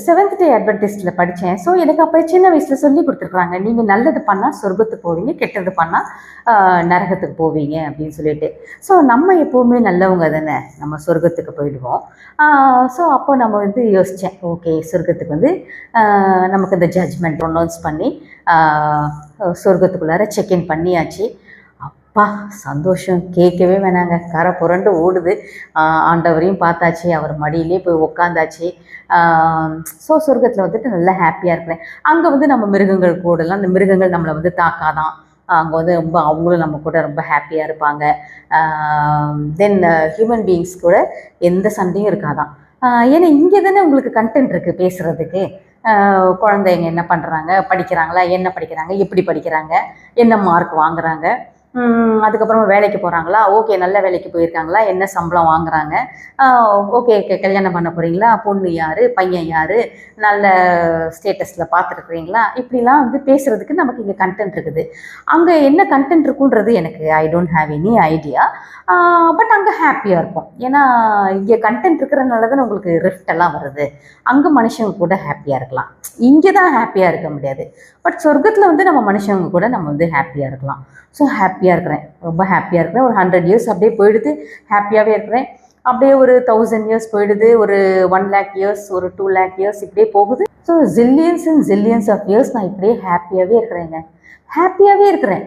Seventh day அட்வென்டிஸ்டில் படித்தேன். So எனக்கு அப்போ சின்ன வயசில் சொல்லி கொடுத்துருக்குறாங்க, நீங்கள் நல்லது பண்ணால் சொர்க்கத்துக்கு போவீங்க, கெட்டது பண்ணால் நரகத்துக்கு போவீங்க அப்படின்னு சொல்லிட்டு. ஸோ நம்ம எப்போவுமே நல்லவங்க தானே, நம்ம சொர்க்கத்துக்கு போயிடுவோம். ஸோ அப்போ நம்ம வந்து யோசித்தேன், ஓகே சொர்க்கத்துக்கு வந்து நமக்கு இந்த ஜட்ஜ்மெண்ட் ப்ரொனவுன்ஸ் பண்ணி சொர்க்கத்துக்குள்ளார செக்இன் பண்ணியாச்சு. அப்பா சந்தோஷம் கேட்கவே வேணாங்க, கரை புரண்டு ஓடுது. ஆண்டவரையும் பார்த்தாச்சு, அவர் மடியிலே போய் உக்காந்தாச்சு. ஸோ சொர்க்கத்தில் வந்துட்டு நல்லா ஹாப்பியாக இருக்கிறேன். அங்கே வந்து நம்ம மிருகங்கள் கூடலாம், அந்த மிருகங்கள் நம்மளை வந்து தாக்காதான். அங்கே வந்து ரொம்ப அவங்களும் நம்ம கூட ரொம்ப ஹாப்பியாக இருப்பாங்க. தென் ஹியூமன் பீயிங்ஸ் கூட எந்த சண்டையும் இருக்காதான். ஏன்னா இங்கே தானே உங்களுக்கு கண்டென்ட் இருக்குது பேசுகிறதுக்கு. குழந்தைங்க என்ன பண்ணுறாங்க, படிக்கிறாங்களா, என்ன படிக்கிறாங்க, எப்படி படிக்கிறாங்க, என்ன மார்க் வாங்குறாங்க, அதுக்கப்புறமா வேலைக்கு போகிறாங்களா, ஓகே நல்ல வேலைக்கு போயிருக்காங்களா, என்ன சம்பளம் வாங்குறாங்க, ஓகே கல்யாணம் பண்ண போகிறீங்களா, பொண்ணு யார், பையன் யார், நல்ல ஸ்டேட்டஸில் பார்த்துருக்குறீங்களா, இப்படிலாம் வந்து பேசுகிறதுக்கு நமக்கு இங்கே கண்டென்ட் இருக்குது. அங்கே என்ன கண்டென்ட் இருக்குன்றது எனக்கு I don't have any idea. But அங்கே ஹாப்பியாக இருக்கும். ஏன்னா இங்கே கண்டென்ட் இருக்கிறதுனால தான் உங்களுக்கு ரிஃப்ட் எல்லாம் வருது. அங்கே மனுஷங்க கூட ஹாப்பியாக இருக்கலாம், இங்கே தான் ஹாப்பியாக இருக்க முடியாது. பட் சொர்க்கத்தில் வந்து நம்ம மனுஷங்க கூட நம்ம வந்து ஹாப்பியாக இருக்கலாம். ஸோ ஹாப்பியாக இருக்கிறேன், ரொம்ப ஹாப்பியாக இருக்கிறேன். ஒரு 100 years அப்படியே போயிடுது, ஹாப்பியாகவே இருக்கிறேன். அப்படியே ஒரு 1000 years போயிடுது, ஒரு 1 lakh years, ஒரு 2 lakh years இப்படியே போகுது. So zillions and zillions of years நான் இப்படியே ஹாப்பியாகவே இருக்கிறேங்க, ஹாப்பியாகவே இருக்கிறேன்.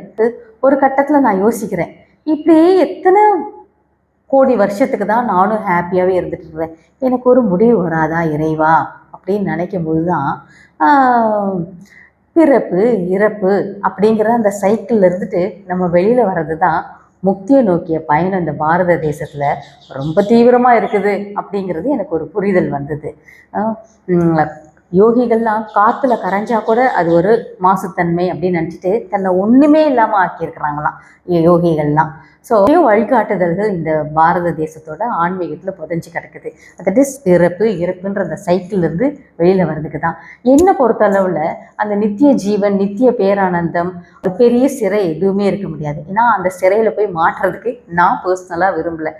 ஒரு கட்டத்தில் நான் யோசிக்கிறேன், இப்படியே எத்தனை கோடி வருஷத்துக்கு தான் நானும் ஹாப்பியாகவே இருந்துட்டு இருக்கிறேன், எனக்கு ஒரு முடிவு வராதா இறைவா அப்படின்னு நினைக்கும் போது தான் பிறப்பு இறப்பு அப்படிங்கிற அந்த சைக்கிளில் இருந்துட்டு நம்ம வெளியில் வர்றது தான் முக்தியை நோக்கிய பயணம் இந்த பாரத தேசத்தில் ரொம்ப தீவிரமாக இருக்குது அப்படிங்கிறது எனக்கு ஒரு புரிதல் வந்தது. யோகிகள்லாம் காற்றுல கரைஞ்சா கூட அது ஒரு மாசுத்தன்மை அப்படின்னு நினச்சிட்டு தன்னை ஒன்றுமே இல்லாமல் ஆக்கியிருக்கிறாங்களாம் யோகிகள்லாம். ஸோ வழிகாட்டுதல்கள் இந்த பாரத தேசத்தோட ஆன்மீகத்தில் புதைஞ்சு கிடக்குது. அதாவது பிறப்பு இறப்புன்ற அந்த சைக்கிள்லேருந்து வெளியில் வர்றதுக்கு தான். என்னை பொறுத்தளவில் அந்த நித்திய ஜீவன், நித்திய பேரானந்தம், ஒரு பெரிய சிறை எதுவுமே இருக்க முடியாது. ஏன்னா அந்த சிறையில் போய் மாற்றுறதுக்கு நான் பர்சனலாக விரும்பலை.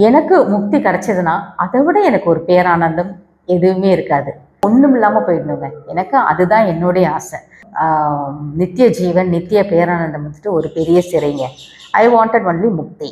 எனக்கு முக்தி கிடச்சதுன்னா அதை விட எனக்கு ஒரு பேரானந்தம் எதுவுமே இருக்காது. ஒன்றும் இல்லாமல் போயிடணுங்க, எனக்கு அதுதான் என்னுடைய ஆசை. நித்திய ஜீவன், நித்திய பேரானந்தம் வந்துட்டு ஒரு பெரிய சிறைங்க. I wanted only Mukti.